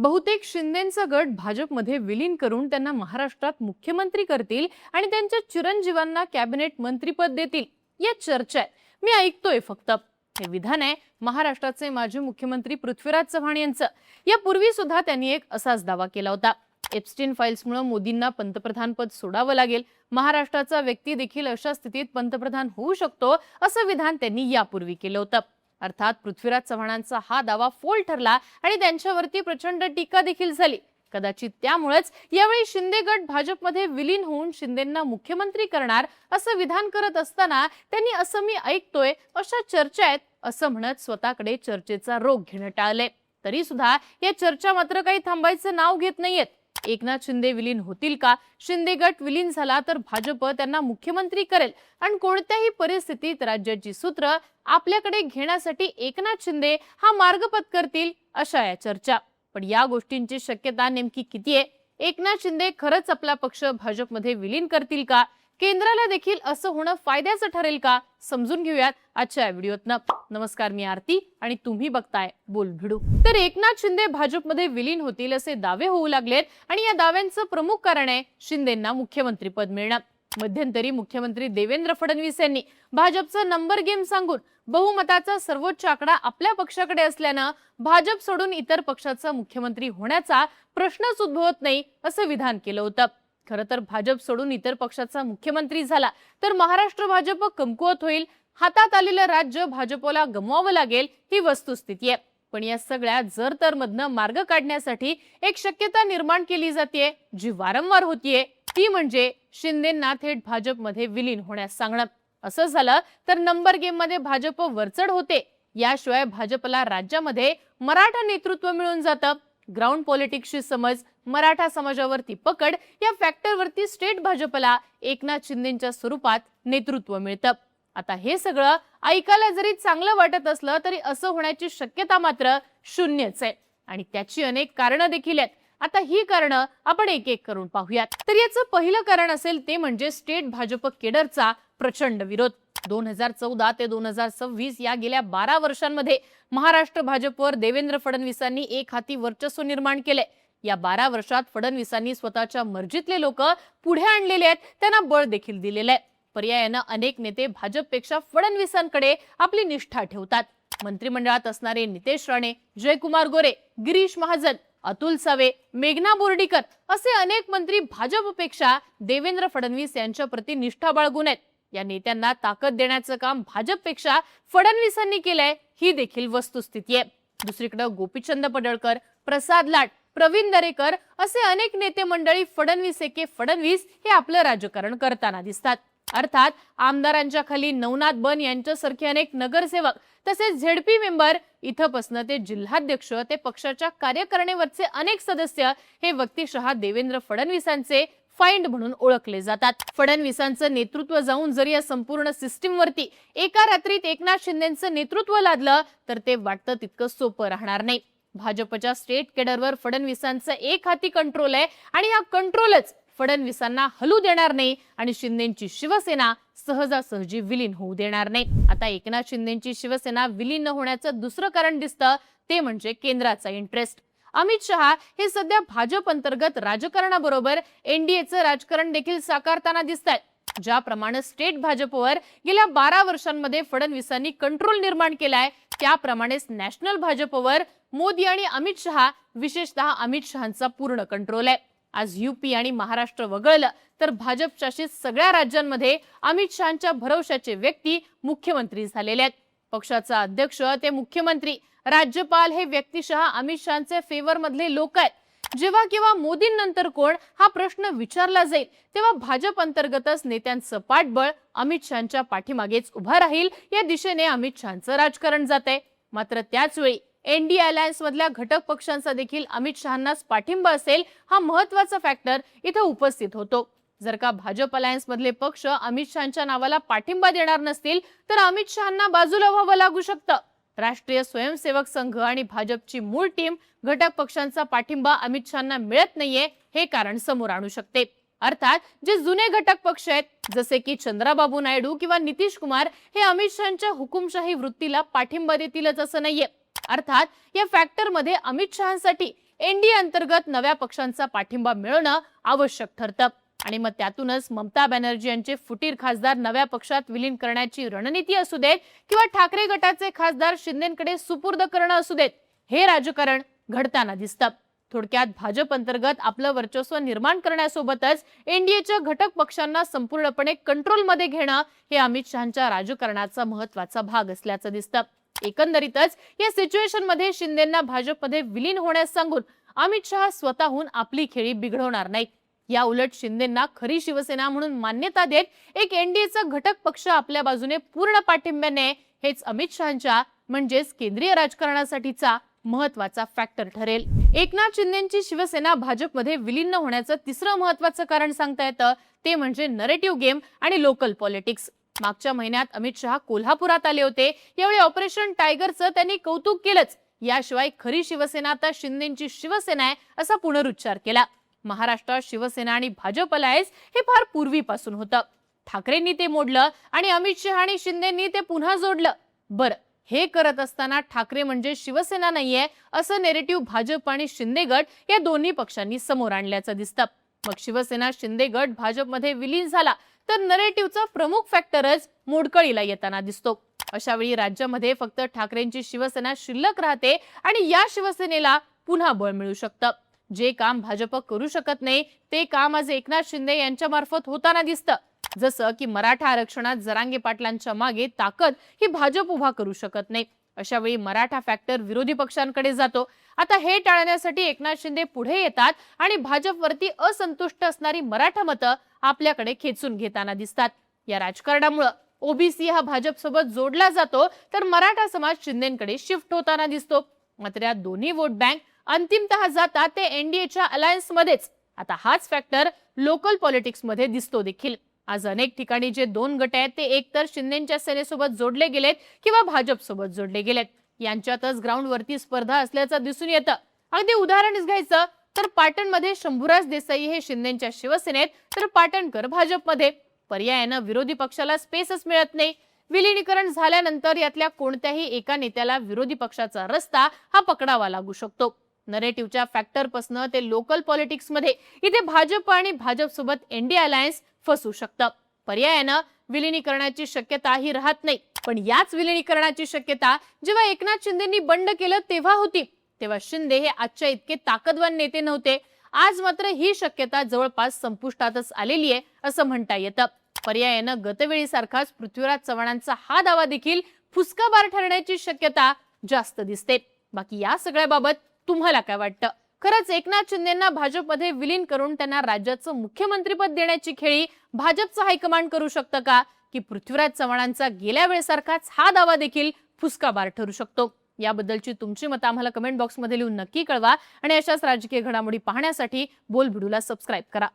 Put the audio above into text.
बहुतेक शिंदेंचा गट भाजपमध्ये विलीन करून त्यांना महाराष्ट्रात मुख्यमंत्री करतील आणि त्यांच्या चिरंजीवांना कॅबिनेट मंत्रीपद देतील या चर्चा आहेत. मी ऐकतोय फक्त. हे विधान आहे महाराष्ट्राचे माजी मुख्यमंत्री पृथ्वीराज चव्हाण यांचं. यापूर्वी सुद्धा त्यांनी एक असाच दावा केला होता. एप्स्टीन फाईल्समुळे मोदींना पंतप्रधान पद सोडावं लागेल, महाराष्ट्राचा व्यक्ती देखील अशा स्थितीत पंतप्रधान होऊ शकतो असं विधान त्यांनी यापूर्वी केलं होतं. अर्थात पृथ्वीराज चव्हाणांचा हा दावा फोल ठरला आणि त्यांच्यावरती प्रचंड टीका देखील झाली. कदाचित त्यामुळेच यावेळी शिंदे गट भाजपमध्ये विलीन होऊन शिंदेंना मुख्यमंत्री करणार असं विधान करत असताना त्यांनी असं मी ऐकतोय अशा चर्चा आहेत असं म्हणत स्वतःकडे चर्चेचा रोग घेणं टाळले. तरी सुद्धा या चर्चा मात्र काही थांबायचं नाव घेत नाहीयेत. एकनाथ शिंदे विलीन होतील का? शिंदे गट विलीन झाला तर भाजप त्यांना मुख्यमंत्री करेल आणि कोणत्याही परिस्थितीत राज्याची सूत्र आपल्याकडे घेण्यासाठी एकनाथ शिंदे हा मार्ग पत्करतील अशा या चर्चा. पण या गोष्टींची शक्यता नेमकी किती आहे? एकनाथ शिंदे खरंच आपला पक्ष भाजपमध्ये विलीन करतील का? केंद्राला देखील असं होणं फायद्याचं ठरेल का? समजून घेऊयात आजच्या व्हिडिओतनं. नमस्कार, मी आरती आणि तुम्ही बघताय बोलभिडू. तर एकनाथ शिंदे भाजपमध्ये विलीन होतील असे दावे होऊ लागलेत आणि या दाव्यांचं प्रमुख कारण आहे शिंदेंना मुख्यमंत्रीपद मिळणं. मध्यंतरी मुख्यमंत्री देवेंद्र फडणवीस यांनी भाजपचा नंबर गेम सांगून बहुमताचा सर्वोच्च आकडा आपल्या पक्षाकडे असल्यानं भाजप सोडून इतर पक्षाचा मुख्यमंत्री होण्याचा प्रश्नच उद्भवत नाही असं विधान केलं होतं. खरं तर भाजप सोडून इतर पक्षाचा मुख्यमंत्री झाला तर महाराष्ट्र भाजप कमकुवत होईल, हातात आलेलं राज्य भाजपला गमवावं लागेल ही वस्तुस्थिती आहे. पण या सगळ्या जर तर मधनं मार्ग काढण्यासाठी एक शक्यता निर्माण केली जाते जी वारंवार होतीये, ती म्हणजे शिंदेंना थेट भाजपमध्ये विलीन होण्यास सांगणं. असं झालं तर नंबर गेम मध्ये भाजप वरचढ होते. याशिवाय भाजपला राज्यामध्ये मराठा नेतृत्व मिळून जातं. ग्राउंड पॉलिटिक्सची समज, मराठा समाजावरती पकड या फॅक्टरवरती स्टेट भाजपला एकनाथ शिंदेंच्या स्वरूपात नेतृत्व मिळतं. आता हे सगळं ऐकायला जरी चांगलं वाटत असलं तरी असं होण्याची शक्यता मात्र शून्यच आहे आणि त्याची अनेक कारणं देखील आहेत. आता ही कारणं आपण एक एक करून पाहूयात. तर याचं पहिलं कारण असेल ते म्हणजे स्टेट भाजप केडरचा प्रचंड विरोध. 2014 ते 2026 या गेल्या 12 वर्षांमध्ये महाराष्ट्र भाजपवर देवेंद्र फडणवीसांनी एक हाती वर्चस्व निर्माण केले. या 12 वर्षात फडणवीसांनी स्वतःच्या मर्जीतले लोक पुढे आणलेले आहेत, त्यांना बळ देखील दिलेले आहे. पर्यायानं अनेक नेते भाजपपेक्षा फडणवीसांकडे आपली निष्ठा ठेवतात. मंत्रिमंडळात असणारे नितेश राणे, जयकुमार गोरे, गिरीश महाजन, अतुल सावे, मेघना बोर्डीकर असे अनेक मंत्री भाजपपेक्षा देवेंद्र फडणवीस यांच्या प्रती निष्ठा बाळगून आहेत. या नेत्यांना ताकद देण्याचं काम भाजपपेक्षा फडणवीसांनी केलंय ही देखील वस्तुस्थिती आहे. दुसरीकडे गोपीचंद पडळकर, प्रसाद लाड, प्रवीण दरेकर असे अनेक नेते मंडळी फडणवीस एके फडणवीस हे आपलं राजकारण करताना दिसतात. अर्थात आमदारांच्या खाली नवनाथ बन यांच्यासारखे अनेक नगरसेवक तसेच झेडपी मेंबर इथपासून ते जिल्हाध्यक्ष ते पक्षाच्या कार्यकारिणीवरचे अनेक सदस्य हे व्यक्तिशः देवेंद्र फडणवीसांचे फाइंड म्हणून ओळखले जातात. फडणवीसांचं नेतृत्व जाऊन जर या संपूर्ण सिस्टीम वरती एका रात्रीत एकनाथ शिंदेंचं नेतृत्व लादलं तर ते वाटतं तितकं सोपं राहणार नाही. भाजपच्या स्टेट केडरवर फडणवीसांचं एक हाती कंट्रोल आहे आणि हा कंट्रोलच फडणवीसांना हलू देणार नाही आणि शिंदेंची शिवसेना सहजासहजी विलीन होऊ देणार नाही. आता एकनाथ शिंदेंची शिवसेना विलीन न होण्याचं दुसरं कारण दिसतं ते म्हणजे केंद्राचा इंटरेस्ट. अमित शहा हे सध्या भाजप अंतर्गत राजकारणाबरोबर एनडीएचं राजकारण देखील साकारताना दिसतात. ज्याप्रमाणे स्टेट भाजपवर गेल्या 12 वर्षांमध्ये फडणवीसांनी कंट्रोल निर्माण केलाय त्याप्रमाणेच नॅशनल भाजपवर मोदी आणि अमित शहा विशेषतः अमित शहांचा पूर्ण कंट्रोल आहे. आज यूपी आणि महाराष्ट्र वगळलं तर भाजप शासित सगळ्या राज्यांमध्ये अमित शहांच्या भरवशाचे व्यक्ती मुख्यमंत्री झालेले आहेत. पक्षाचा अध्यक्ष ते मुख्यमंत्री, राज्यपाल हे व्यक्तिशः अमित शहांचे फेवर मधले लोक आहेत. जेव्हा केव्हा मोदींनंतर कोण हा प्रश्न विचारला जाईल तेव्हा भाजप अंतर्गतच नेत्यांचं पाठबळ अमित शहांच्या पाठीमागेच उभा राहील या दिशेने अमित शहांचं राजकारण जाते. मात्र त्याच वेळी एनडीए अलायन्स मधल्या घटक पक्षांचा देखील अमित शहांनाच पाठिंबा असेल हा महत्वाचा फॅक्टर इथे उपस्थित होतो. जर का भाजप अलायन्स मधले पक्ष अमित शहांच्या नावाला पाठिंबा देणार नसतील तर अमित शहांना बाजूला व्हावं लागू शकतं. राष्ट्रीय स्वयंसेवक संघ आणि भाजपची मूळ टीम घटक पक्षांचा पाठिंबा अमित शहांना मिळत नाहीये हे कारण समोर आणू शकते. अर्थात जे जुने घटक पक्ष आहेत जसे की चंद्राबाबू नायडू किंवा नितीश कुमार हे अमित शहांच्या हुकुमशाही वृत्तीला पाठिंबा देतीलच असं नाहीये. अर्थात या फॅक्टर मध्ये अमित शहांसाठी एनडीए अंतर्गत नव्या पक्षांचा पाठिंबा मिळवणं आवश्यक ठरतं आणि मग त्यातूनच ममता बॅनर्जी यांचे फुटीर खासदार नव्या पक्षात विलीन करण्याची रणनीती असू देत किंवा ठाकरे गटाचे खासदार शिंदेंकडे सुपूर्द करणं असू देत, हे राजकारण घडताना दिसतं. थोडक्यात भाजप अंतर्गत आपलं वर्चस्व निर्माण करण्यासोबतच एनडीएच्या घटक पक्षांना संपूर्णपणे कंट्रोलमध्ये घेणं हे अमित शहांच्या राजकारणाचा महत्त्वाचा भाग असल्याचं दिसतं. एकंदरीतच या सिच्युएशन मध्ये शिंदेंना भाजपमध्ये विलीन होण्यास सांगून अमित शहा स्वतःहून आपली खेळी बिघडवणार नाहीत. या उलट शिंदेंना खरी शिवसेना म्हणून मान्यता देत एक एनडीएचा घटक पक्ष आपल्या बाजूने पूर्ण पाठिंब्याने हेच अमित शहांच्या म्हणजेच केंद्रीय राजकारणासाठीचा महत्वाचा फॅक्टर ठरेल. एकनाथ शिंदेंची शिवसेना भाजपमध्ये विलीन न होण्याचं तिसरं महत्वाचं कारण सांगता येतं ते म्हणजे नरेटिव्ह गेम आणि लोकल पॉलिटिक्स. मागच्या महिन्यात अमित शहा कोल्हापुरात आले होते. यावेळी ऑपरेशन टायगरचं त्यांनी कौतुक केलंच. याशिवाय खरी शिवसेना आता शिंदेंची शिवसेना आहे असा पुनरुच्चार केला. महाराष्ट्रात शिवसेना आणि भाजप अलायन्स हे फार पूर्वीपासून होतं. ठाकरेंनी ते मोडलं आणि अमित शहा आणि शिंदेंनी ते पुन्हा जोडलं. बरं, हे करत असताना ठाकरे म्हणजे शिवसेना नाहीये असं नेरेटिव्ह भाजप आणि शिंदे गट या दोन्ही पक्षांनी समोर आणल्याचं दिसतं. मग शिवसेना शिंदे गट भाजपमध्ये विलीन झाला तर नरेटिव्हचा प्रमुख फॅक्टरच मोडकळीला येताना दिसतो. अशा वेळी राज्यामध्ये फक्त ठाकरेंची शिवसेना शिल्लक राहते आणि या शिवसेनेला पुन्हा बळ मिळू शकतं. जे काम भाजप करू शकत नाही ते काम आज एकनाथ शिंदे यांच्या मार्फत होताना दिसतं. जसं की मराठा आरक्षणात जरांगे पाटलांच्या मागे ताकद ही भाजप उभा करू शकत नाही. अशा वेळी मराठा फॅक्टर विरोधी पक्षांकडे जातो. आता हे टाळण्यासाठी एकनाथ शिंदे पुढे येतात आणि भाजपवरती असंतुष्ट असणारी मराठा मतं आपल्याकडे खेचून घेताना दिसतात. या राजकारणामुळे ओबीसी हा भाजपसोबत जोडला जातो तर मराठा समाज शिंदेंकडे शिफ्ट होताना दिसतो. मात्र या दोन्ही वोट बँक अंतिमतः जातात ते एनडीएच्या अलायन्स मध्येच. आता हाच फॅक्टर लोकल पॉलिटिक्स मध्ये दिसतो देखील. आज अनेक ठिकाणी जे दोन गट आहेत ते एकतर शिंदेंच्या सेनेसोबत जोडले गेलेत किंवा भाजप सोबत जोडले गेलेत. यांच्यातच ग्राउंडवरती स्पर्धा असल्याचं दिसून येतं. अगदी उदाहरणच घ्यायचं तर पाटणमध्ये शंभूराज देसाई हे शिंदेंच्या शिवसेनेत तर पाटणकर भाजपमध्ये. पर्यायानं विरोधी पक्षाला स्पेसच मिळत नाही. विलीनीकरण झाल्यानंतर यातल्या कोणत्याही एका नेत्याला विरोधी पक्षाचा रस्ता हा पकडावा लागू शकतो. नरेटिव्हच्या फॅक्टरपासून ते लोकल पॉलिटिक्स मध्ये इथे भाजप आणि भाजप सोबत एनडीए अलायन्स फसू शकतं. पर्यायानं विलीनीकरणाची शक्यता ही राहत नाही. पण याच विलीनीकरणाची शक्यता जेव्हा एकनाथ शिंदेंनी बंड केलं तेव्हा होती. तेव्हा शिंदे हे आजच्या इतके ताकदवान नेते नव्हते. आज मात्र ही शक्यता जवळपास संपुष्टातच आलेली आहे असं म्हणता येतं. पर्यायानं गतवेळी सारखाच पृथ्वीराज चव्हाणांचा हा दावा देखील फुसकाबार ठरण्याची शक्यता जास्त दिसते. बाकी या सगळ्याबाबत तुम्हाला काय वाटतं? खरंच एकनाथ शिंदेंना भाजपमध्ये विलीन करून त्यांना राज्याचं मुख्यमंत्रीपद देण्याची खेळी भाजपचं हायकमांड करू शकतं का? की पृथ्वीराज चव्हाणांचा गेल्या वेळेसारखाच हा दावा देखील फुसकाबार ठरू शकतो? याबद्दलची तुमची मतं आम्हाला कमेंट बॉक्समध्ये लिहून नक्की कळवा आणि अशाच राजकीय घडामोडी पाहण्यासाठी बोलबिडूला सबस्क्राईब करा.